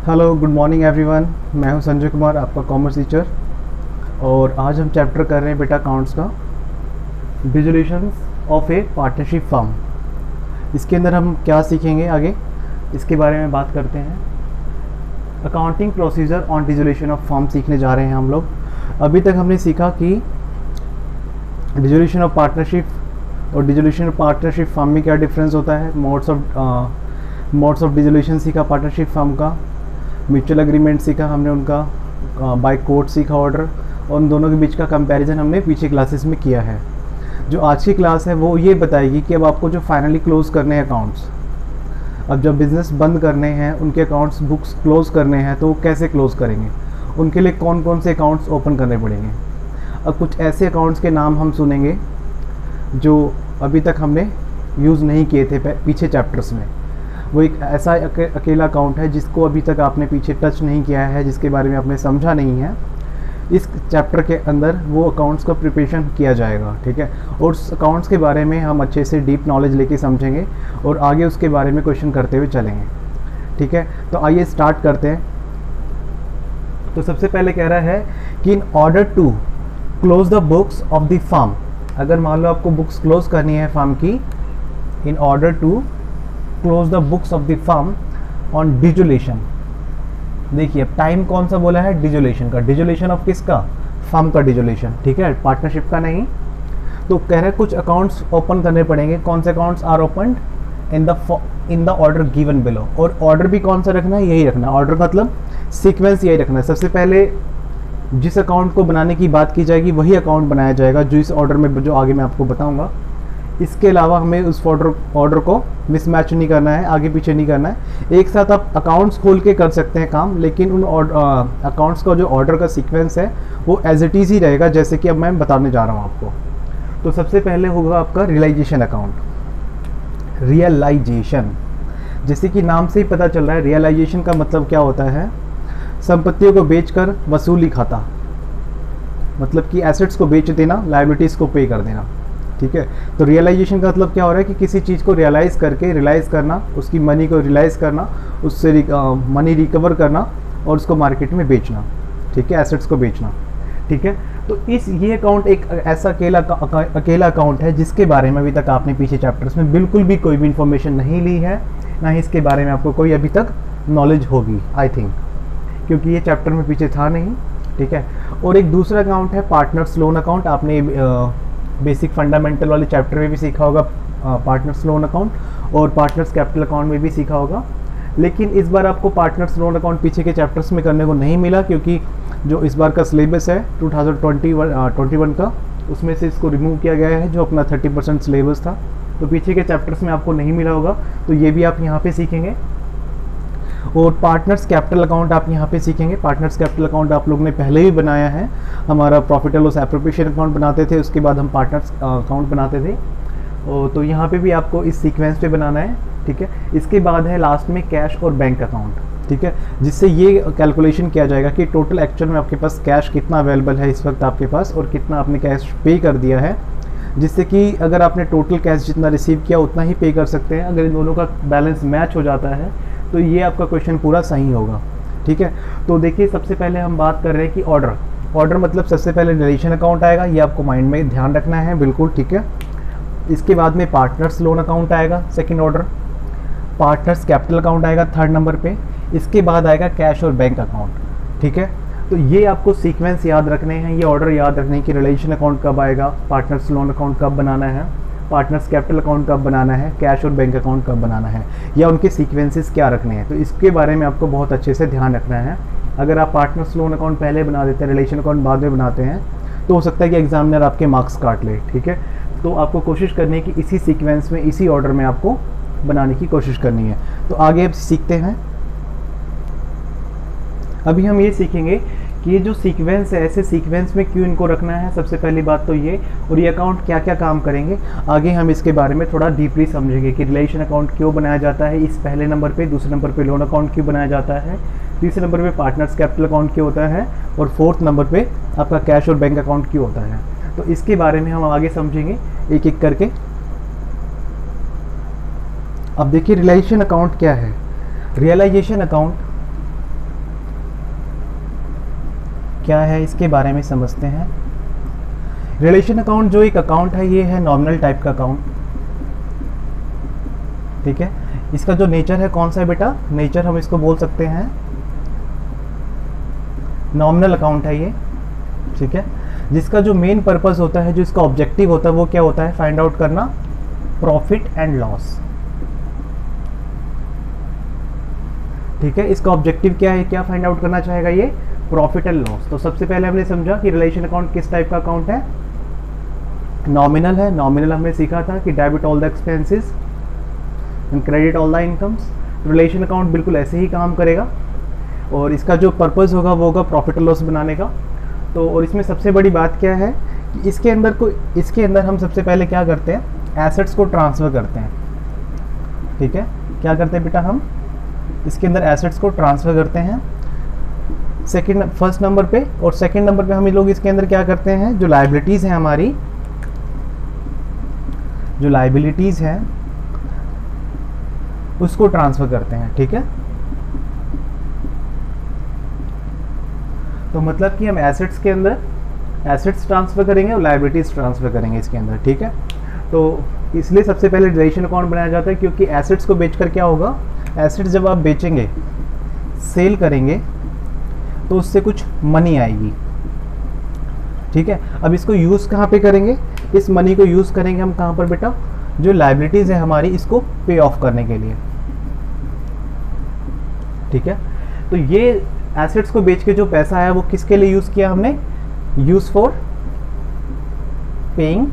Hello, good morning everyone. मैं हूं संजय कुमार, आपका कॉमर्स टीचर। और आज हम चैप्टर कर रहे हैं बेटा अकाउंट्स का, डिसोल्यूशंस ऑफ ए पार्टनरशिप फर्म। इसके अंदर हम क्या सीखेंगे आगे, इसके बारे में बात करते हैं। Accounting procedure on dissolution of firm सीखने जा रहे हैं हम लोग। अभी तक हमने सीखा कि डिसोल्यूशन ऑफ पार्टनरशिप और डिसोल्यूशन ऑफ पार्टनरशिप फर्म में क्या डिफरेंस होता है। मोड्स ऑफ डिसोल्यूशन सीखा पार्टनरशिप फर्म का, म्यूचुअल एग्रीमेंट सीखा हमने उनका, बाय कोर्ट सीखा ऑर्डर, और उन दोनों के बीच का कंपैरिजन हमने पीछे क्लासेस में किया है। जो आज की क्लास है वो ये बताएगी कि अब आपको जो फाइनली क्लोज करने हैं अकाउंट्स, अब जब बिज़नेस बंद करने हैं, उनके अकाउंट्स बुक्स क्लोज करने हैं, तो वो कैसे क्लोज करेंगे, उनके लिए कौन कौन से अकाउंट्स ओपन करने पड़ेंगे। अब कुछ ऐसे अकाउंट्स के नाम हम सुनेंगे जो अभी तक हमने यूज़ नहीं किए थे पीछे चैप्टर्स में। वो एक ऐसा अकेला अकाउंट है जिसको अभी तक आपने पीछे टच नहीं किया है, जिसके बारे में आपने समझा नहीं है। इस चैप्टर के अंदर वो अकाउंट्स का प्रिपरेशन किया जाएगा, ठीक है। और उस अकाउंट्स के बारे में हम अच्छे से डीप नॉलेज लेके समझेंगे और आगे उसके बारे में क्वेश्चन करते हुए चलेंगे, ठीक है। तो आइए स्टार्ट करते हैं। तो सबसे पहले कह रहा है कि in order to close the books of the firm, अगर मान लो आपको बुक्स क्लोज करनी है फर्म की, in order to close the books of the firm on dissolution. देखिए अब टाइम कौन सा बोला है, डिसोल्यूशन का। डिसोल्यूशन ऑफ किसका, फर्म का डिसोल्यूशन, ठीक है, पार्टनरशिप का नहीं। तो कह रहे हैं कुछ अकाउंट्स ओपन करने पड़ेंगे। कौन से accounts are open in the order given below. और ऑर्डर भी कौन सा रखना है, यही रखना है। ऑर्डर मतलब सीक्वेंस यही रखना है। सबसे पहले जिस अकाउंट को बनाने की बात की जाएगी वही अकाउंट बनाया जाएगा जो इस ऑर्डर में, जो आगे मैं आपको बताऊंगा। इसके अलावा हमें उस ऑर्डर को मिसमैच नहीं करना है, आगे पीछे नहीं करना है। एक साथ आप अकाउंट्स खोल के कर सकते हैं काम, लेकिन उन अकाउंट्स का जो ऑर्डर का सीक्वेंस है वो एज इट इज़ ही रहेगा, जैसे कि अब मैं बताने जा रहा हूँ आपको। तो सबसे पहले होगा आपका रियलाइजेशन अकाउंट। रियलाइजेशन, जैसे कि नाम से ही पता चल रहा है, रियलाइजेशन का मतलब क्या होता है, संपत्तियों को बेचकर वसूली खाता। मतलब कि एसेट्स को बेच देना, लायबिलिटीज़ को पे कर देना, ठीक है। तो रियलाइजेशन का मतलब क्या हो रहा है कि किसी चीज़ को रियलाइज़ करना, उसकी मनी को रियलाइज़ करना, उससे मनी रिकवर करना और उसको मार्केट में बेचना, ठीक है, एसेट्स को बेचना, ठीक है। तो ये अकाउंट एक ऐसा अकेला अकाउंट है जिसके बारे में अभी तक आपने पीछे चैप्टर्स में बिल्कुल भी कोई भी इंफॉर्मेशन नहीं ली है, ना ही इसके बारे में आपको कोई अभी तक नॉलेज होगी, आई थिंक, क्योंकि ये चैप्टर में पीछे था नहीं, ठीक है। और एक दूसरा अकाउंट है पार्टनर्स लोन अकाउंट। आपने बेसिक फंडामेंटल वाले चैप्टर में भी सीखा होगा पार्टनर्स लोन अकाउंट, और पार्टनर्स कैपिटल अकाउंट में भी सीखा होगा। लेकिन इस बार आपको पार्टनर्स लोन अकाउंट पीछे के चैप्टर्स में करने को नहीं मिला, क्योंकि जो इस बार का सिलेबस है 2021 का, उसमें से इसको रिमूव किया गया है, जो अपना 30% सिलेबस था। तो पीछे के चैप्टर्स में आपको नहीं मिला होगा, तो ये भी आप यहाँ पे सीखेंगे। और पार्टनर्स कैपिटल अकाउंट आप यहाँ पे सीखेंगे। पार्टनर्स कैपिटल अकाउंट आप लोग ने पहले ही बनाया है, हमारा profit and loss appropriation account बनाते थे, उसके बाद हम पार्टनर्स अकाउंट बनाते थे। तो यहाँ पे भी आपको इस सीक्वेंस पे बनाना है, ठीक है। इसके बाद है लास्ट में कैश और बैंक अकाउंट, ठीक है, जिससे ये कैलकुलेशन किया जाएगा कि टोटल एक्चुअल में आपके पास कैश कितना अवेलेबल है इस वक्त आपके पास, और कितना आपने कैश पे कर दिया है, जिससे कि अगर आपने टोटल कैश जितना रिसीव किया उतना ही पे कर सकते हैं। अगर इन दोनों का बैलेंस मैच हो जाता है तो ये आपका क्वेश्चन पूरा सही होगा, ठीक है। तो देखिए सबसे पहले हम बात कर रहे हैं कि ऑर्डर मतलब सबसे पहले रिलेशन अकाउंट आएगा, ये आपको माइंड में ध्यान रखना है, बिल्कुल, ठीक है। इसके बाद में पार्टनर्स लोन अकाउंट आएगा second order, partners capital account आएगा थर्ड नंबर पे, इसके बाद आएगा कैश और बैंक अकाउंट, ठीक है। तो ये आपको सीक्वेंस याद रखने हैं, ये ऑर्डर याद रखने हैं कि रिलेशन अकाउंट कब आएगा, पार्टनर्स लोन अकाउंट कब बनाना है, पार्टनर्स कैपिटल अकाउंट कब बनाना है, कैश और बैंक अकाउंट कब बनाना है, या उनके सीक्वेंसेस क्या रखने हैं। तो इसके बारे में आपको बहुत अच्छे से ध्यान रखना है। अगर आप पार्टनर्स लोन अकाउंट पहले बना देते हैं, रिलेशन अकाउंट बाद में बनाते हैं, तो हो सकता है कि एग्जामिनर आपके मार्क्स काट ले, ठीक है। तो आपको कोशिश करनी है कि इसी सीक्वेंस में, इसी ऑर्डर में आपको बनाने की कोशिश करनी है। तो आगे अब सीखते हैं। अभी हम ये सीखेंगे कि ये जो सीक्वेंस है, ऐसे सीक्वेंस में क्यों इनको रखना है, सबसे पहली बात तो ये, और ये अकाउंट क्या क्या काम करेंगे। आगे हम इसके बारे में थोड़ा डीपली समझेंगे कि रिलेशन अकाउंट क्यों बनाया जाता है इस पहले नंबर पे, दूसरे नंबर पे लोन अकाउंट क्यों बनाया जाता है, तीसरे नंबर पे पार्टनर्स कैपिटल अकाउंट क्यों होता है, और फोर्थ नंबर पे आपका कैश और बैंक अकाउंट क्यों होता है। तो इसके बारे में हम आगे समझेंगे एक एक करके। अब देखिए रियलाइजेशन अकाउंट क्या है। रियलाइजेशन अकाउंट क्या है इसके बारे में समझते हैं। रिलेशन अकाउंट जो एक अकाउंट है ये है नॉमिनल टाइप का अकाउंट, ठीक है। इसका जो नेचर है कौन सा है बेटा, नेचर हम इसको बोल सकते हैं नॉमिनल अकाउंट है ये, ठीक है। जिसका जो मेन पर्पस होता है, जो इसका ऑब्जेक्टिव होता है वो क्या होता है, फाइंड आउट करना प्रॉफिट एंड लॉस, ठीक है। इसका ऑब्जेक्टिव क्या है, क्या फाइंड आउट करना चाहेगा ये, प्रॉफिट एंड लॉस। तो सबसे पहले हमने समझा कि रिलेशन अकाउंट किस टाइप का अकाउंट है, नॉमिनल है। नॉमिनल हमने सीखा था कि debit all the expenses and credit all the incomes. Realisation account बिल्कुल ऐसे ही काम करेगा और इसका जो पर्पस होगा वो होगा प्रॉफिट और लॉस बनाने का। तो और इसमें सबसे बड़ी बात क्या है कि इसके अंदर हम सबसे पहले क्या करते हैं, एसेट्स को ट्रांसफ़र करते हैं, ठीक है। क्या करते हैं बेटा, हम इसके अंदर एसेट्स को ट्रांसफ़र करते हैं फर्स्ट नंबर पे। और सेकंड नंबर पे हम लोग इसके अंदर क्या करते हैं, जो लायबिलिटीज़ हैं हमारी, जो लायबिलिटीज़ हैं उसको ट्रांसफ़र करते हैं, ठीक है। तो मतलब कि हम एसेट्स के अंदर एसेट्स ट्रांसफ़र करेंगे और लायबिलिटीज़ ट्रांसफ़र करेंगे इसके अंदर, ठीक है। तो इसलिए सबसे पहले रिलेशन अकाउंट बनाया जाता है, क्योंकि एसेट्स को बेचकर क्या होगा, एसेट्स जब आप बेचेंगे, सेल करेंगे तो उससे कुछ मनी आएगी, ठीक है। अब इसको यूज़ कहाँ पे करेंगे, इस मनी को यूज़ करेंगे हम कहाँ पर बेटा, जो लायबिलिटीज़ है हमारी इसको पे ऑफ करने के लिए, ठीक है। तो ये एसेट्स को बेच के जो पैसा आया वो किसके लिए यूज़ किया हमने, यूज़ फॉर पेइंग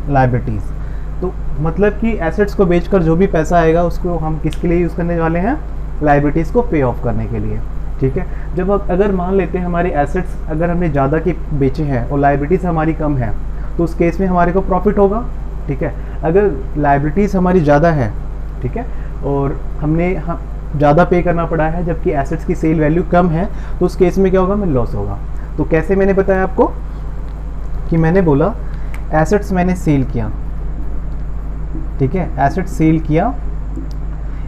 लायबिलिटीज़। तो मतलब कि एसेट्स को बेचकर जो भी पैसा आएगा उसको हम किसके लिए यूज़ करने वाले हैं, लायबिलिटीज़ को पे ऑफ करने के लिए, ठीक है। जब अगर मान लेते हैं हमारी एसेट्स अगर हमने ज़्यादा के बेचे हैं और लायबिलिटीज़ हमारी कम है तो उस केस में हमारे को प्रॉफिट होगा, ठीक है। अगर लायबिलिटीज़ हमारी ज़्यादा है, ठीक है, और हमने ज़्यादा पे करना पड़ा है जबकि एसेट्स की सेल वैल्यू कम है तो उस केस में क्या होगा, हमें लॉस होगा। तो कैसे मैंने बताया आपको कि मैंने बोला एसेट्स मैंने सेल किया, ठीक है, एसेट सेल किया,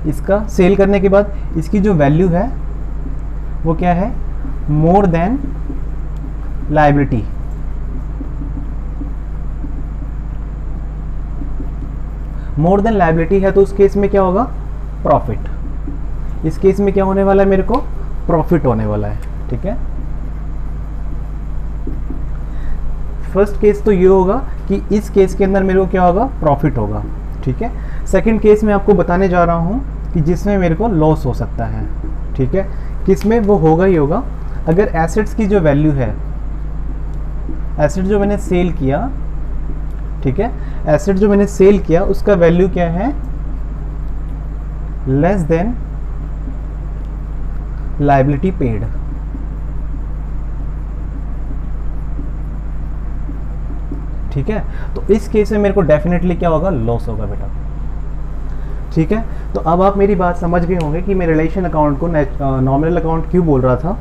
इसका सेल करने के बाद इसकी जो वैल्यू है वो क्या है, more than liability, more than liability है तो उस केस में क्या होगा, प्रॉफिट। इस केस में क्या होने वाला है, मेरे को प्रॉफिट होने वाला है, ठीक है। फर्स्ट केस तो ये होगा कि इस केस के अंदर मेरे को क्या होगा, प्रॉफिट होगा, ठीक है। सेकंड केस में आपको बताने जा रहा हूँ कि जिसमें मेरे को लॉस हो सकता है, ठीक है। किसमें, वो होगा ही होगा अगर एसेट्स की जो वैल्यू है, एसेट जो मैंने सेल किया, ठीक है, एसेट जो मैंने सेल किया उसका वैल्यू क्या है, लेस देन लायबिलिटी पेड, ठीक है। तो इस केस में मेरे को डेफिनेटली क्या होगा, लॉस होगा बेटा, ठीक है। तो अब आप मेरी बात समझ गए होंगे कि मैं रिलेशन अकाउंट को नॉमिनल अकाउंट क्यों बोल रहा था,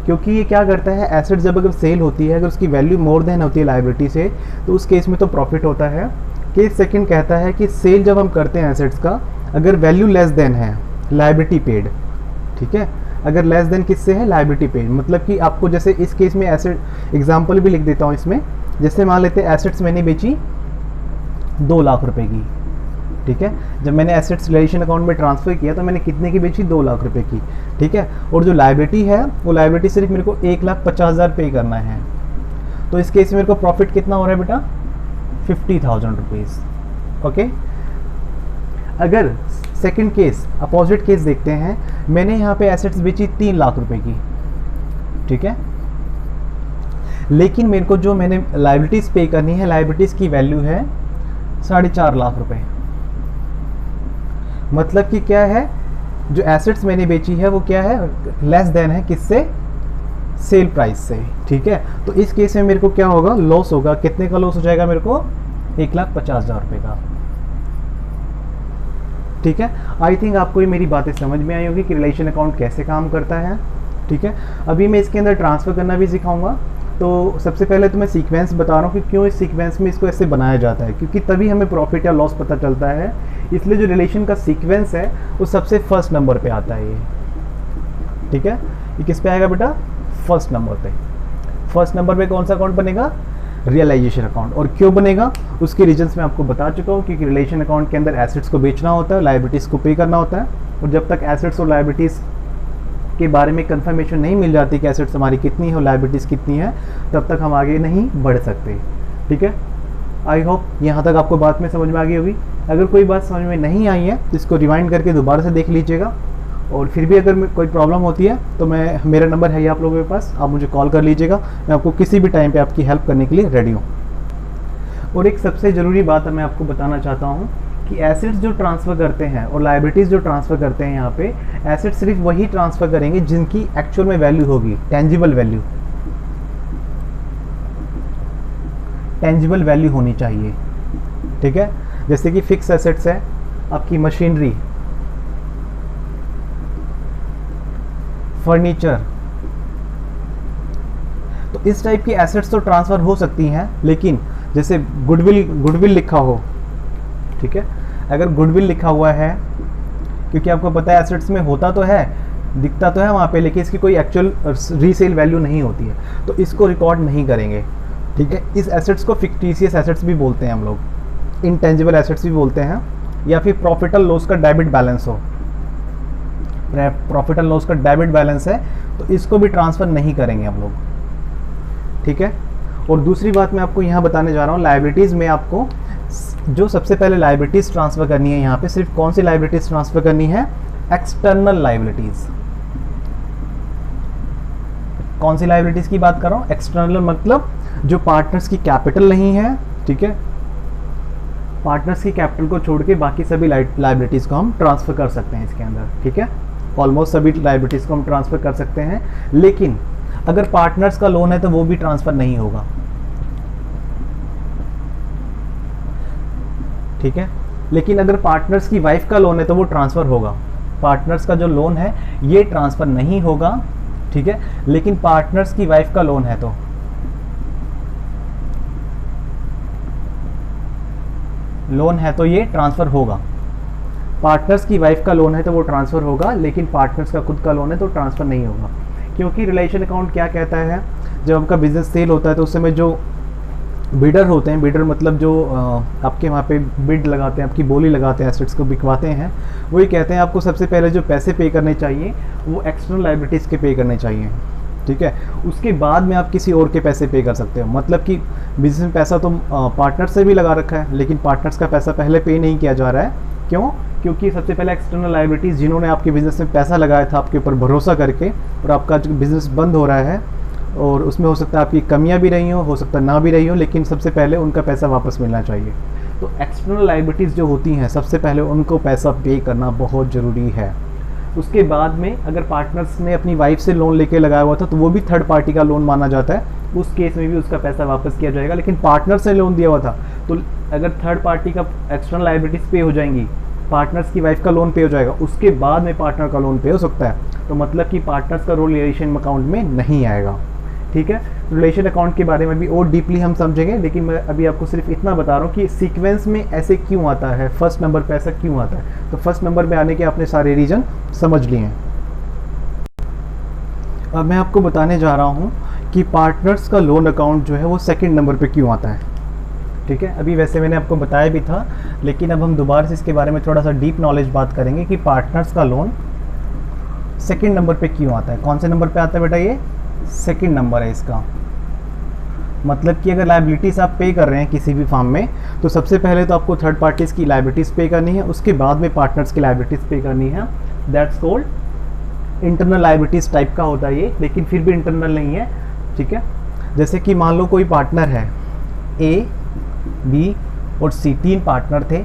क्योंकि ये क्या करता है, एसेट जब अगर सेल होती है, अगर उसकी वैल्यू मोर देन होती है लायबिलिटी से, तो उस केस में तो प्रॉफिट होता है। केस सेकंड कहता है कि सेल जब हम करते हैं एसेट्स का, अगर वैल्यू लेस देन है लायबिलिटी पेड, ठीक है, अगर लेस देन किससे है, लायबिलिटी पेड, मतलब कि आपको जैसे इस केस में एसेट एग्जांपल भी लिख देता हूँ इसमें, जैसे मान लेते हैं एसेट्स मैंने बेची 2 लाख रुपए की, ठीक है। जब मैंने एसेट्स रिलेशन अकाउंट में ट्रांसफ़र किया तो मैंने कितने की बेची, 2 लाख रुपए की, ठीक है। और जो लायबिलिटी है वो लायबिलिटी सिर्फ मेरे को 1,50,000 पे करना है, तो इस केस में मेरे को प्रॉफिट कितना हो रहा है बेटा, 50,000 रुपीज़, ओके। अगर सेकंड केस अपोजिट केस देखते हैं, मैंने यहाँ पे एसेट्स बेची 3 लाख रुपए की, ठीक है, लेकिन मेरे को जो मैंने लायबिलिटीज़ पे करनी है, लायबिलिटीज़ की वैल्यू है 4.5 लाख रुपए। मतलब कि क्या है, जो एसेट्स मैंने बेची है वो क्या है, लेस देन है किससे, सेल प्राइस से, ठीक है। तो इस केस में मेरे को क्या होगा, लॉस होगा। कितने का लॉस हो जाएगा मेरे को, 1,50,000 रुपये का, ठीक है। आई थिंक आपको ये मेरी बातें समझ में आई होगी कि रिलेशन अकाउंट कैसे काम करता है, ठीक है। अभी मैं इसके अंदर ट्रांसफ़र करना भी सिखाऊंगा। तो सबसे पहले तो मैं सीक्वेंस बता रहा हूँ कि क्यों इस सीक्वेंस में इसको ऐसे बनाया जाता है, क्योंकि तभी हमें प्रॉफिट या लॉस पता चलता है। इसलिए जो रिलेशन का सीक्वेंस है वो सबसे फर्स्ट नंबर पे आता है ये, ठीक है। ये किस पे आएगा बेटा, फर्स्ट नंबर पे। फर्स्ट नंबर पे कौन सा अकाउंट बनेगा, रियलाइजेशन अकाउंट। और क्यों बनेगा उसके रीजंस मैं आपको बता चुका हूँ, क्योंकि रिलेशन अकाउंट के अंदर एसेट्स को बेचना होता है, लायबिलिटीज़ को पे करना होता है, और जब तक एसेट्स और लायबिलिटीज़ के बारे में कंफर्मेशन नहीं मिल जाती कि एसेट्स हमारी कितनी है और लायबिलिटीज़ कितनी है, तब तक हम आगे नहीं बढ़ सकते। ठीक है, आई होप यहाँ तक आपको बात में समझ में आ गई होगी। अगर कोई बात समझ में नहीं आई है तो इसको रिवाइंड करके दोबारा से देख लीजिएगा, और फिर भी अगर कोई प्रॉब्लम होती है तो मेरा नंबर है ही आप लोगों के पास, आप मुझे कॉल कर लीजिएगा, मैं आपको किसी भी टाइम पे आपकी हेल्प करने के लिए रेडी हूँ। और एक सबसे ज़रूरी बात मैं आपको बताना चाहता हूँ कि एसेट्स जो ट्रांसफ़र करते हैं और लायबिलिटीज़ जो ट्रांसफ़र करते हैं, यहाँ पे एसेट्स सिर्फ वही ट्रांसफ़र करेंगे जिनकी एक्चुअल में वैल्यू होगी, टेंजिबल वैल्यू। टेंजिबल वैल्यू होनी चाहिए। ठीक है, जैसे कि फिक्स एसेट्स है आपकी मशीनरी, फर्नीचर, तो इस टाइप की एसेट्स तो ट्रांसफ़र हो सकती हैं, लेकिन जैसे गुडविल लिखा हो, ठीक है, अगर गुडविल लिखा हुआ है, क्योंकि आपको पता है एसेट्स में होता तो है, दिखता तो है वहाँ पे, लेकिन इसकी कोई एक्चुअल रीसेल वैल्यू नहीं होती है, तो इसको रिकॉर्ड नहीं करेंगे। ठीक है, इस एसेट्स को फिक्टिशियस एसेट्स भी बोलते हैं हम लोग, इंटेंजिबल एसेट्स भी बोलते हैं, या फिर प्रॉफिट एंड लॉस का डेबिट बैलेंस हो, प्रॉफिट एंड लॉस का डेबिट बैलेंस है, तो इसको भी ट्रांसफ़र नहीं करेंगे हम लोग। ठीक है, और दूसरी बात मैं आपको यहाँ बताने जा रहा हूँ, लायबिलिटीज़ में आपको जो सबसे पहले लायबिलिटीज़ ट्रांसफ़र करनी है, यहाँ पे सिर्फ कौन सी लायबिलिटीज़ ट्रांसफ़र करनी है, एक्सटर्नल लायबिलिटीज़। कौन सी लायबिलिटीज़ की बात कर रहा हूँ, एक्सटर्नल मतलब जो पार्टनर्स की कैपिटल नहीं है। ठीक है, पार्टनर्स की कैपिटल को छोड़ के बाकी सभी लायबिलिटीज़ को हम ट्रांसफ़र कर सकते हैं इसके अंदर। ठीक है, ऑलमोस्ट सभी लायबिलिटीज़ को हम ट्रांसफ़र कर सकते हैं, लेकिन अगर पार्टनर्स का लोन है तो वो भी ट्रांसफ़र नहीं होगा। ठीक है, लेकिन अगर पार्टनर्स की वाइफ का लोन है तो वो ट्रांसफ़र होगा। पार्टनर्स का जो लोन है ये ट्रांसफ़र नहीं होगा। ठीक है, लेकिन पार्टनर्स की वाइफ का लोन है तो ये ट्रांसफ़र होगा। पार्टनर्स की वाइफ का लोन है तो वो ट्रांसफ़र होगा, लेकिन पार्टनर्स का खुद का लोन है तो ट्रांसफ़र नहीं होगा। क्योंकि रिलेशन अकाउंट क्या कहता है, जब आपका बिजनेस सेल होता है तो उस समय जो बिडर होते हैं, बिडर मतलब जो आपके वहाँ पे बिड लगाते हैं, आपकी बोली लगाते हैं, एसेट्स को बिकवाते हैं, वही कहते हैं आपको सबसे पहले जो पैसे पे करने चाहिए वो एक्सटर्नल लायबिलिटीज़ के पे करने चाहिए। ठीक है, उसके बाद में आप किसी और के पैसे पे कर सकते हो। मतलब कि बिजनेस में पैसा तो पार्टनर से भी लगा रखा है, लेकिन पार्टनर्स का पैसा पहले पे नहीं किया जा रहा है। क्यों? क्योंकि सबसे पहले एक्सटर्नल लायबिलिटीज़ जिन्होंने आपके बिज़नेस में पैसा लगाया था आपके ऊपर भरोसा करके, और आपका जो बिज़नेस बंद हो रहा है और उसमें हो सकता है आपकी कमियां भी रही हो सकता है ना भी रही हो, लेकिन सबसे पहले उनका पैसा वापस मिलना चाहिए। तो एक्सटर्नल लायबिलिटीज़ जो होती हैं सबसे पहले उनको पैसा पे करना बहुत ज़रूरी है। उसके बाद में अगर पार्टनर्स ने अपनी वाइफ से लोन लेके लगाया हुआ था तो वो भी थर्ड पार्टी का लोन माना जाता है, उस केस में भी उसका पैसा वापस किया जाएगा। लेकिन पार्टनर से लोन दिया हुआ था तो अगर थर्ड पार्टी का एक्सटर्नल लायबिलिटीज़ पे हो जाएंगी, पार्टनर्स की वाइफ का लोन पे हो जाएगा, उसके बाद में पार्टनर का लोन पे हो सकता है, तो मतलब कि पार्टनर्स का रोल रिलेशन अकाउंट में नहीं आएगा। ठीक है, रिलेशन अकाउंट के बारे में भी और डीपली हम समझेंगे, लेकिन मैं अभी आपको सिर्फ इतना बता रहा हूँ कि सीक्वेंस में ऐसे क्यों आता है, फर्स्ट नंबर पे ऐसा क्यों आता है। तो फर्स्ट नंबर पे आने के आपने सारे रीजन समझ लिए हैं। अब मैं आपको बताने जा रहा हूँ कि पार्टनर्स का लोन अकाउंट जो है वो सेकंड नंबर पे क्यों आता है। ठीक है, अभी वैसे मैंने आपको बताया भी था, लेकिन अब हम दोबारा से इसके बारे में थोड़ा सा डीप नॉलेज बात करेंगे कि पार्टनर्स का लोन सेकंड नंबर पे क्यों आता है। कौन से नंबर पे आता है बेटा? ये सेकंड नंबर है इसका। मतलब कि अगर लायबिलिटीज़ आप पे कर रहे हैं किसी भी फॉर्म में, तो सबसे पहले तो आपको थर्ड पार्टीज़ की लायबिलिटीज़ पे करनी है, उसके बाद में पार्टनर्स की लायबिलिटीज़ पे करनी है। That's called internal liabilities type का होता है ये, लेकिन फिर भी इंटरनल नहीं है। ठीक है, जैसे कि मान लो कोई पार्टनर है, ए, बी और सी, तीन पार्टनर थे,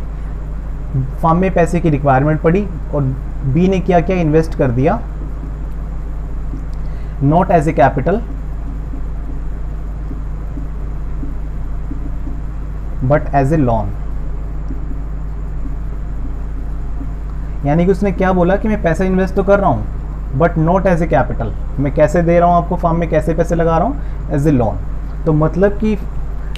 फॉर्म में पैसे की रिक्वायरमेंट पड़ी और बी ने क्या क्या इन्वेस्ट कर दिया, not as a capital but as a loan. यानी कि उसने क्या बोला कि मैं पैसा इन्वेस्ट तो कर रहा हूं but not as a capital, मैं कैसे दे रहा हूं आपको, फॉर्म में कैसे पैसे लगा रहा हूं, एज ए लोन। तो मतलब कि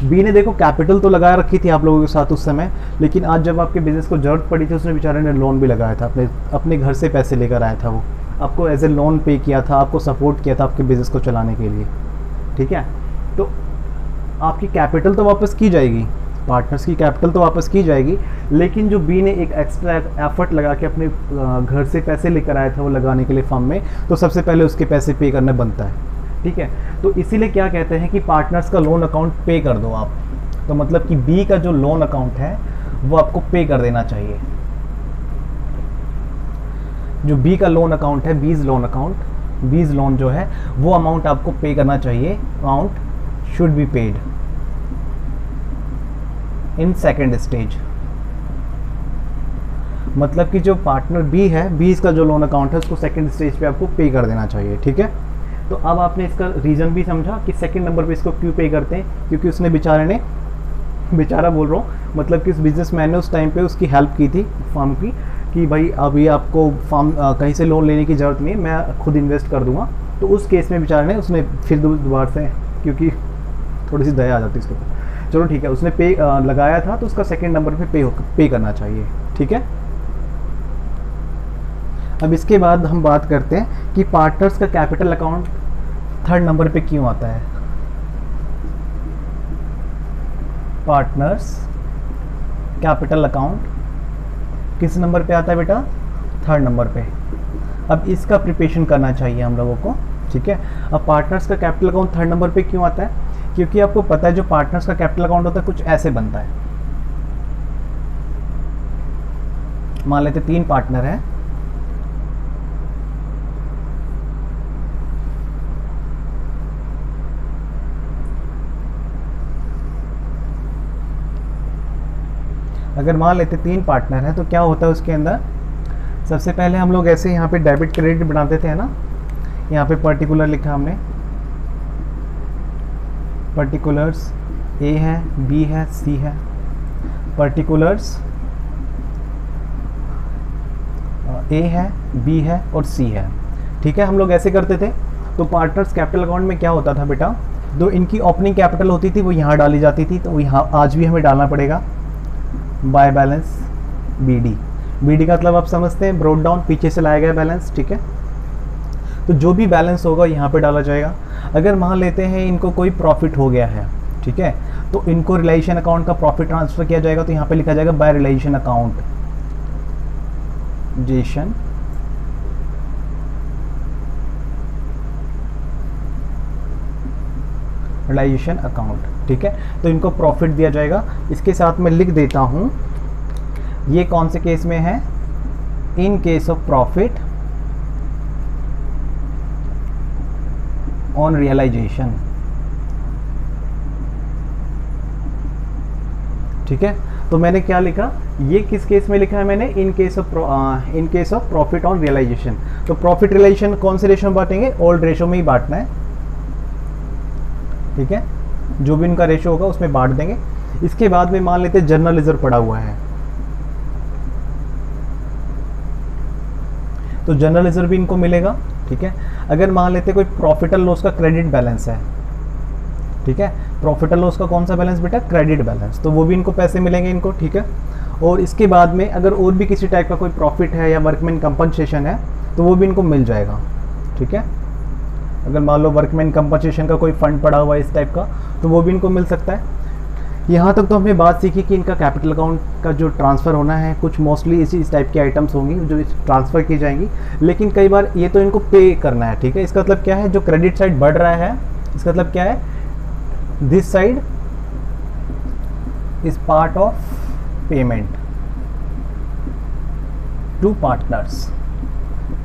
बी ने देखो कैपिटल तो लगा रखी थी आप लोगों के साथ उस समय, लेकिन आज जब आपके बिजनेस को जरूरत पड़ी थी उसने बेचारे ने लोन भी लगाया था, अपने घर से पैसे लेकर आया था वो। आपको एज ए लोन पे किया था, आपको सपोर्ट किया था आपके बिज़नेस को चलाने के लिए, ठीक है। तो आपकी कैपिटल तो वापस की जाएगी, पार्टनर्स की कैपिटल तो वापस की जाएगी, लेकिन जो बी ने एक एक्स्ट्रा एफर्ट लगा के अपने घर से पैसे लेकर आया था वो लगाने के लिए फर्म में, तो सबसे पहले उसके पैसे पे करना बनता है, ठीक है। तो इसीलिए क्या कहते हैं कि पार्टनर्स का लोन अकाउंट पे कर दो आप। तो मतलब कि बी का जो लोन अकाउंट है वो आपको पे कर देना चाहिए। जो बी का लोन अकाउंट है, बीज लोन अकाउंट, बीज लोन जो है वो अमाउंट आपको पे करना चाहिए। Amount should be paid in second stage. मतलब कि जो पार्टनर बी है, बीज का जो लोन अकाउंट है उसको सेकेंड स्टेज पे आपको पे कर देना चाहिए, ठीक है। तो अब आपने इसका रीज़न भी समझा कि सेकंड नंबर पे इसको क्यों पे करते हैं, क्योंकि उसने बेचारा बोल रहा हूँ, मतलब कि उस बिजनेसमैन ने उस टाइम पे उसकी हेल्प की थी फर्म की, कि भाई अभी आपको फर्म कहीं से लोन लेने की ज़रूरत नहीं है, मैं खुद इन्वेस्ट कर दूंगा। तो उस केस में बेचारे ने उसने फिर दोबारा से, क्योंकि थोड़ी सी दया आ जाती है इसके ऊपर, चलो ठीक है, उसने पे लगाया था तो उसका सेकेंड नंबर पे पे करना चाहिए, ठीक है। अब इसके बाद हम बात करते हैं कि पार्टनर्स का कैपिटल अकाउंट थर्ड नंबर पे क्यों आता है। पार्टनर्स कैपिटल अकाउंट किस नंबर पे आता है बेटा? थर्ड नंबर पे। अब इसका प्रिपरेशन करना चाहिए हम लोगों को, ठीक है। अब पार्टनर्स का कैपिटल अकाउंट थर्ड नंबर पे क्यों आता है? क्योंकि आपको पता है जो पार्टनर्स का कैपिटल अकाउंट होता है कुछ ऐसे बनता है। मान लेते 3 पार्टनर हैं, अगर मान लेते 3 पार्टनर हैं तो क्या होता है उसके अंदर, सबसे पहले हम लोग ऐसे यहाँ पे डेबिट क्रेडिट बनाते थे, है ना। यहाँ पे पर्टिकुलर लिखा हमने, पर्टिकुलर्स ए है, बी है, सी है, पर्टिकुलर्स ए है, बी है और सी है, ठीक है। हम लोग ऐसे करते थे। तो पार्टनर्स कैपिटल अकाउंट में क्या होता था बेटा, जो इनकी ओपनिंग कैपिटल होती थी वो यहाँ डाली जाती थी, तो यहाँ आज भी हमें डालना पड़ेगा बाय बैलेंस बी डी का मतलब आप समझते हैं, ब्रोड डाउन, पीछे से लाया गया बैलेंस, ठीक है। तो जो भी बैलेंस होगा यहाँ पे डाला जाएगा। अगर मान लेते हैं इनको कोई प्रॉफिट हो गया है, ठीक है, तो इनको रिलाइजेशन अकाउंट का प्रॉफिट ट्रांसफर किया जाएगा, तो यहाँ पे लिखा जाएगा बाय रिलाइजेशन अकाउंट, जेशन रिलाइजेशन अकाउंट, ठीक है। तो इनको प्रॉफिट दिया जाएगा। इसके साथ मैं लिख देता हूं, ये कौन से केस में है, in case of profit on realization, ठीक है। तो मैंने क्या लिखा, ये किस केस में लिखा है मैंने, in case of profit on realization. तो प्रॉफिट रियलाइजेशन कौन से रेशो में बांटेंगे, ओल्ड रेशो में ही बांटना है, ठीक है। जो भी इनका रेशो होगा उसमें बांट देंगे। इसके बाद में मान लेते हैं जर्नल रिजर्व पड़ा हुआ है, तो जर्नल रिजर्व भी इनको मिलेगा, ठीक है। अगर मान लेते कोई प्रॉफिट एंड लॉस का क्रेडिट बैलेंस है, ठीक है, प्रॉफिट एंड लॉस का कौन सा बैलेंस बेटा, क्रेडिट बैलेंस, तो वो भी इनको पैसे मिलेंगे इनको, ठीक है। और इसके बाद में अगर और भी किसी टाइप का कोई प्रॉफिट है या वर्कमैन कंपनसेशन है तो वो भी इनको मिल जाएगा, ठीक है। अगर मान लो वर्कमैन कंपनसेशन का कोई फंड पड़ा हुआ है इस टाइप का, तो वो भी इनको मिल सकता है। यहाँ तक तो हमने बात सीखी कि इनका कैपिटल अकाउंट का जो ट्रांसफ़र होना है, कुछ मोस्टली इस टाइप की आइटम्स होंगी जो ट्रांसफ़र की जाएंगी, लेकिन कई बार ये तो इनको पे करना है, ठीक है। इसका मतलब क्या है, जो क्रेडिट साइड बढ़ रहा है, इसका मतलब क्या है, this side is part of payment to partners.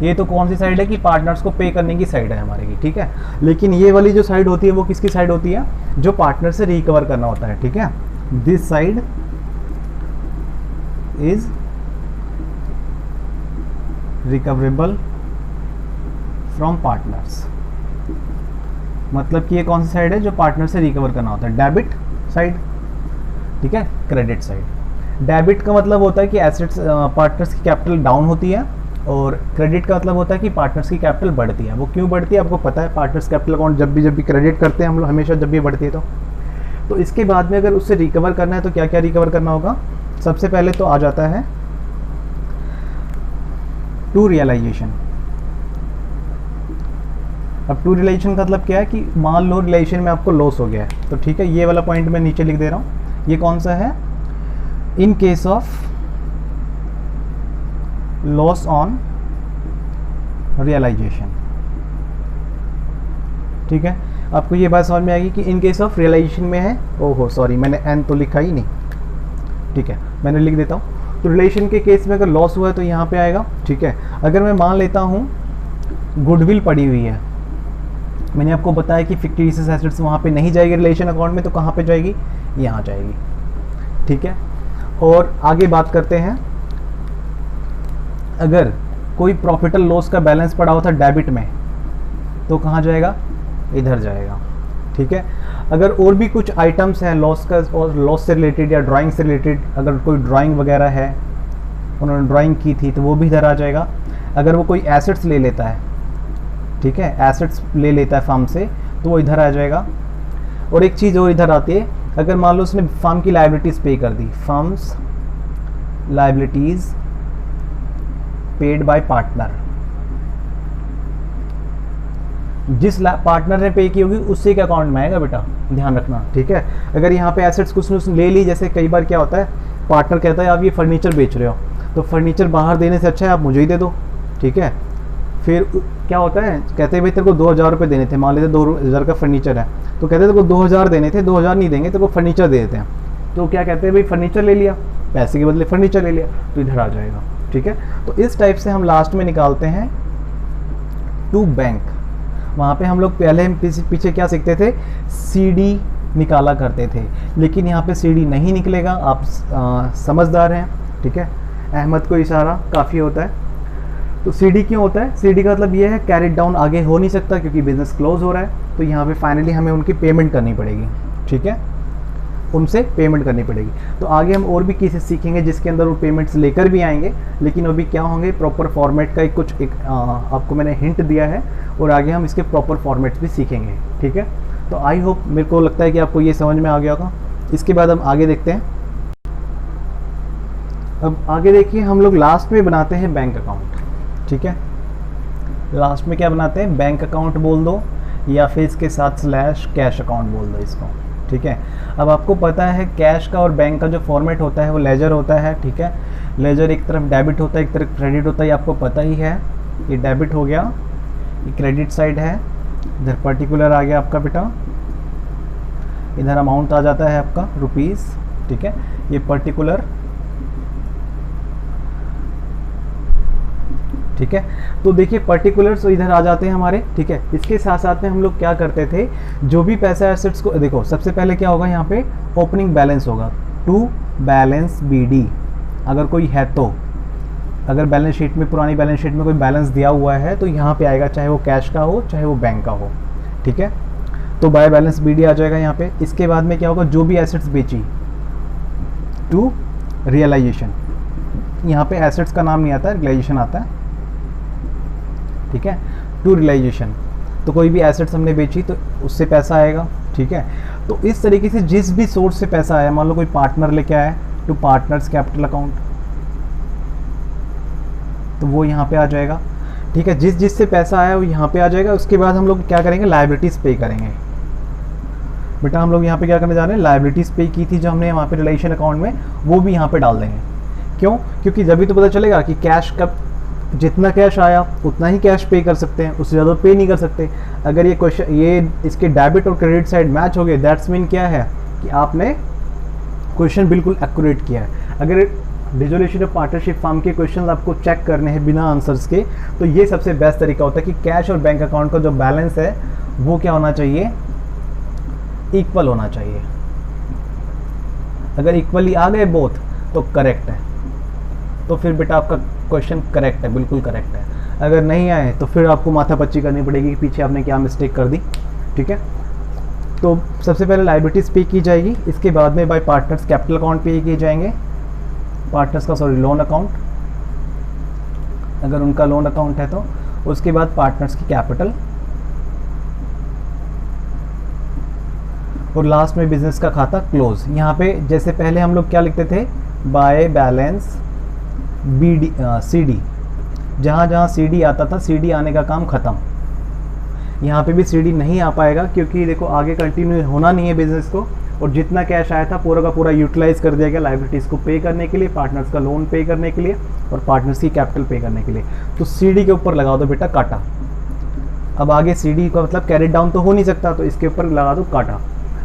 ये तो कौन सी साइड है कि पार्टनर्स को पे करने की साइड है हमारे की, ठीक है। लेकिन ये वाली जो साइड होती है वो किसकी साइड होती है, जो पार्टनर से रिकवर करना होता है, ठीक है। This side is recoverable from partners. मतलब कि ये कौन सी साइड है, जो पार्टनर से रिकवर करना होता है, डेबिट साइड, ठीक है, क्रेडिट साइड। डेबिट का मतलब होता है कि एसेट्स, पार्टनर्स की कैपिटल डाउन होती है, और क्रेडिट का मतलब होता है कि पार्टनर्स की कैपिटल बढ़ती है। वो क्यों बढ़ती है आपको पता है, पार्टनर्स कैपिटल अकाउंट जब भी क्रेडिट करते हैं हम लोग हमेशा, जब भी बढ़ती है तो इसके बाद में अगर उससे रिकवर करना है तो क्या क्या रिकवर करना होगा, सबसे पहले तो आ जाता है टू रियलाइजेशन, अब टू रिलेशन का मतलब क्या है कि मान लो रिलेशन में आपको लॉस हो गया है, तो ठीक है, ये वाला पॉइंट मैं नीचे लिख दे रहा हूँ। ये कौन सा है? In case of loss on realization. ठीक है, आपको ये बात समझ में आएगी कि इन केस ऑफ रियलाइजेशन में है। ओहो सॉरी, मैंने एन तो लिखा ही नहीं। ठीक है, मैंने लिख देता हूँ। तो रिलेशन के केस में अगर लॉस हुआ है तो यहाँ पे आएगा। ठीक है, अगर मैं मान लेता हूँ गुडविल पड़ी हुई है, मैंने आपको बताया कि फिक्टिशियस एसेट्स वहाँ पे नहीं जाएगी रिलेशन अकाउंट में, तो कहाँ पे जाएगी? यहाँ जाएगी। ठीक है, और आगे बात करते हैं। अगर कोई प्रॉफिट लॉस का बैलेंस पड़ा हुआ था डेबिट में, तो कहाँ जाएगा? इधर जाएगा। ठीक है, अगर और भी कुछ आइटम्स हैं लॉस का और लॉस से रिलेटेड या ड्राइंग से रिलेटेड, अगर कोई ड्राइंग वगैरह है, उन्होंने ड्राइंग की थी, तो वो भी इधर आ जाएगा। अगर वो कोई एसेट्स ले लेता है, ठीक है, एसेट्स ले लेता है फार्म से, तो वो इधर आ जाएगा। और एक चीज़ और इधर आती है, अगर मान लो उसने फार्म की लायबिलिटीज़ पे कर दी, firm's liabilities paid by partner, जिस पार्टनर ने पे की होगी उसी के अकाउंट में आएगा बेटा, ध्यान रखना। ठीक है, अगर यहाँ पे एसेट्स कुछ उसने ले ली, जैसे कई बार क्या होता है, पार्टनर कहता है आप ये फर्नीचर बेच रहे हो, तो फर्नीचर बाहर देने से अच्छा है आप मुझे ही दे दो। ठीक है, फिर क्या होता है, कहते हैं भाई तेरे को 2000 रुपये देने थे, मान लेते 2000 का फर्नीचर है, तो कहते हैं तेरे को 2000 देने थे, 2000 नहीं देंगे, तेरे को फर्नीचर दे देते हैं। तो क्या कहते हैं भाई, फर्नीचर ले लिया, पैसे के बदले फर्नीचर ले लिया, तो इधर आ जाएगा। ठीक है, तो इस टाइप से हम लास्ट में निकालते हैं टू बैंक। वहाँ पे हम लोग पहले पीछे क्या सीखते थे, सीडी निकाला करते थे, लेकिन यहाँ पे सीडी नहीं निकलेगा। आप समझदार हैं। ठीक है, अहमद को इशारा काफ़ी होता है। तो सीडी क्यों होता है? सीडी का मतलब ये है कैरिड डाउन आगे हो नहीं सकता, क्योंकि बिजनेस क्लोज हो रहा है। तो यहाँ पे फाइनली हमें उनकी पेमेंट करनी पड़ेगी। ठीक है, उनसे पेमेंट करनी पड़ेगी। तो आगे हम और भी केसेस सीखेंगे जिसके अंदर वो पेमेंट्स लेकर भी आएंगे, लेकिन अभी क्या होंगे, प्रॉपर फॉर्मेट का आपको मैंने हिंट दिया है, और आगे हम इसके प्रॉपर फॉर्मेट्स भी सीखेंगे। ठीक है, तो आई होप, मेरे को लगता है कि आपको ये समझ में आ गया होगा। इसके बाद हम आगे देखते हैं। अब आगे देखिए, हम लोग लास्ट में बनाते हैं बैंक अकाउंट। ठीक है, लास्ट में क्या बनाते हैं? बैंक अकाउंट बोल दो, या फिर इसके साथ स्लैश कैश अकाउंट बोल दो इसको। ठीक है, अब आपको पता है कैश का और बैंक का जो फॉर्मेट होता है वो लेजर होता है। ठीक है, लेजर एक तरफ डेबिट होता है, एक तरफ क्रेडिट होता है, ये आपको पता ही है। ये डेबिट हो गया, ये क्रेडिट साइड है, इधर पर्टिकुलर आ गया आपका बेटा, इधर अमाउंट आ जाता है आपका रुपीज़। ठीक है, ये पर्टिकुलर। ठीक है, तो देखिए पर्टिकुलर्स तो इधर आ जाते हैं हमारे। ठीक है, इसके साथ साथ में हम लोग क्या करते थे, जो भी पैसा एसेट्स को, देखो सबसे पहले क्या होगा, यहाँ पे ओपनिंग बैलेंस होगा, टू बैलेंस बीडी अगर कोई है तो। अगर बैलेंस शीट में, पुरानी बैलेंस शीट में कोई बैलेंस दिया हुआ है तो यहाँ पे आएगा, चाहे वो कैश का हो चाहे वो बैंक का हो। ठीक है, तो बाय बैलेंस बीडी आ जाएगा यहाँ पे। इसके बाद में क्या होगा, जो भी एसेट्स बेची, टू रियलाइजेशन। यहाँ पे एसेट्स का नाम नहीं आता है, रियलाइजेशन आता है। ठीक है, टू रियलाइजेशन, तो कोई भी एसेट्स हमने बेची तो उससे पैसा आएगा। ठीक है, तो इस तरीके से जिस भी सोर्स से पैसा आया, मान लो कोई पार्टनर लेके आया, टू पार्टनर्स कैपिटल अकाउंट, तो वो यहाँ पे आ जाएगा। ठीक है, जिस से पैसा आया वो यहाँ पे आ जाएगा। उसके बाद हम लोग क्या करेंगे, लायबिलिटीज़ पे करेंगे। बेटा हम लोग यहाँ पे क्या करने जा रहे हैं, लायबिलिटीज़ पे की थी जो हमने वहाँ पे रिलेशन अकाउंट में, वो भी यहाँ पे डाल देंगे। क्यों? क्योंकि जब भी तो पता चलेगा कि कैश कब, जितना कैश आया उतना ही कैश पे कर सकते हैं, उससे ज़्यादा पे नहीं कर सकते। अगर ये क्वेश्चन, ये इसके डेबिट और क्रेडिट साइड मैच हो गए, दैट्स मीन क्या है कि आपने क्वेश्चन बिल्कुल एक्यूरेट किया है। अगर डिसोल्यूशन ऑफ पार्टनरशिप फर्म के क्वेश्चन आपको चेक करने हैं बिना आंसर्स के, तो ये सबसे बेस्ट तरीका होता है कि कैश और बैंक अकाउंट का जो बैलेंस है वो क्या होना चाहिए, इक्वल होना चाहिए। अगर इक्वली आ गए बोथ तो करेक्ट है, तो फिर बेटा आपका क्वेश्चन करेक्ट है, बिल्कुल करेक्ट है। अगर नहीं आए तो फिर आपको माथापच्ची करनी पड़ेगी कि पीछे आपने क्या मिस्टेक कर दी। ठीक है, तो सबसे पहले लायबिलिटीज़ पे की जाएगी, इसके बाद में बाय पार्टनर्स कैपिटल अकाउंट पे किए जाएंगे, पार्टनर्स का लोन अकाउंट, अगर उनका लोन अकाउंट है तो। उसके बाद पार्टनर्स की कैपिटल, और लास्ट में बिजनेस का खाता क्लोज। यहाँ पे जैसे पहले हम लोग क्या लिखते थे, बाय बैलेंस बीडी, सीडी, जहाँ जहाँ सीडी आता था, सीडी आने का काम ख़त्म। यहाँ पे भी सीडी नहीं आ पाएगा, क्योंकि देखो आगे कंटिन्यू होना नहीं है बिजनेस को, और जितना कैश आया था पूरा का पूरा यूटिलाइज कर दिया गया लाइबिलिटीज़ को पे करने के लिए, पार्टनर्स का लोन पे करने के लिए और पार्टनर्स की कैपिटल पे करने के लिए। तो सीडी के ऊपर लगा दो बेटा काटा। अब आगे सीडी का मतलब कैरेट डाउन तो हो नहीं सकता, तो इसके ऊपर लगा दो काटा।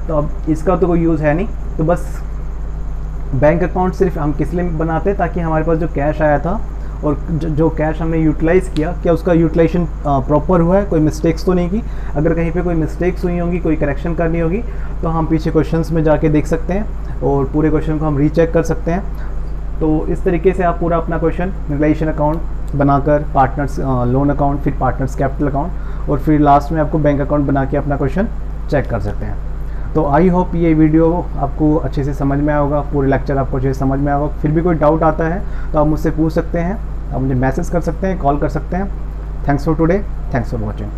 तो अब इसका तो कोई यूज़ है नहीं, तो बस बैंक अकाउंट सिर्फ हम किस लिए बनाते हैं, ताकि हमारे पास जो कैश आया था और जो कैश हमने यूटिलाइज़ किया, क्या उसका यूटिलाइजेशन प्रॉपर हुआ है, कोई मिस्टेक्स तो नहीं की। अगर कहीं पे कोई मिस्टेक्स हुई होंगी, कोई करेक्शन करनी होगी, तो हम पीछे क्वेश्चंस में जाके देख सकते हैं और पूरे क्वेश्चन को हम रीचेक कर सकते हैं। तो इस तरीके से आप पूरा अपना क्वेश्चन रिलेशन अकाउंट बनाकर पार्टनर्स लोन अकाउंट, फिर पार्टनर्स कैपिटल अकाउंट और फिर लास्ट में आपको बैंक अकाउंट बना के अपना क्वेश्चन चेक कर सकते हैं। तो आई होप ये वीडियो आपको अच्छे से समझ में आया होगा, पूरे लेक्चर आपको अच्छे से समझ में आया होगा। फिर भी कोई डाउट आता है तो आप मुझसे पूछ सकते हैं, आप मुझे मैसेज कर सकते हैं, कॉल कर सकते हैं। Thanks for today, thanks for watching.